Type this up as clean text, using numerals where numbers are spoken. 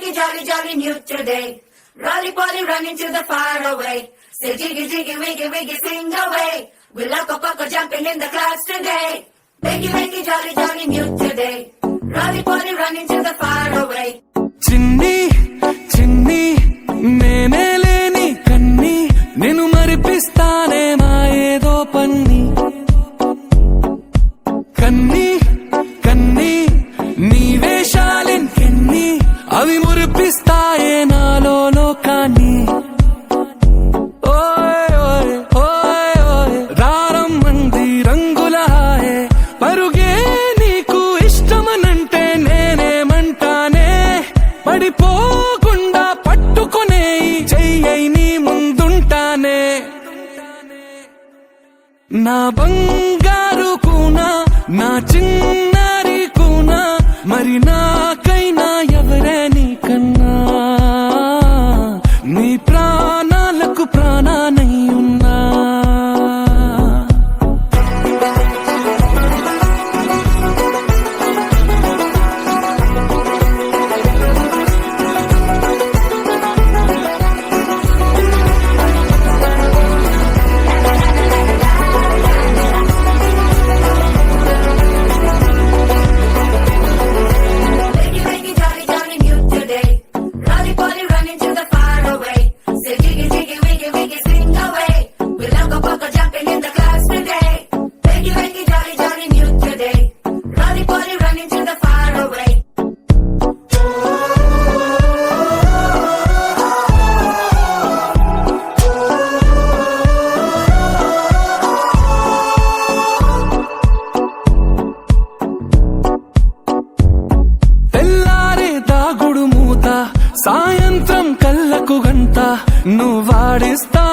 wiggy, jolly, jolly new today. Rolly polly running to the far away. Say jiggy, jiggy, wiggy, wiggy, sing away. We'll lock up jumping in the clouds today. Wiggy, wiggy, jolly, jolly new today. Rolly polly running to the far away. చిన్ని చిన్ని నేనే లేని కన్ని నేను మరిపిస్తానే మా ఏదో పన్ని కన్ని కన్ని నీ వేషాలెన్ని అవి మురిపిస్తాయే నాలో లోకాన్ని ఓయ్ ఓయ్ ఓయ్ ఓయ్ రారమ్మంది రంగుల హాయే పరుగే నీకు ఇష్టమనంటే నేనేమంటానే పడిపోకుండా పట్టుకునే చెయ్యై నీ ముందుంటానే నా బంగారు కూనా నా చిన్నారి కూనా మరి నాకైనా ఎవరే నీకన్నా నీ ప్రాణాలకు ప్రాణానై ఉన్నా Wiggy, wiggy, jolly, jolly new today. Rolly polly running to the far away. Say jiggy, jiggy, wiggy, wiggy, sing away. We'll lock up jumping in the clouds today. Wiggy, wiggy, jolly, jolly new today. Rolly polly running to the far away. తెల్లారే దాగుడు మూత సాయంత్రం కళ్ళకు గంట నువ్వాడిస్తా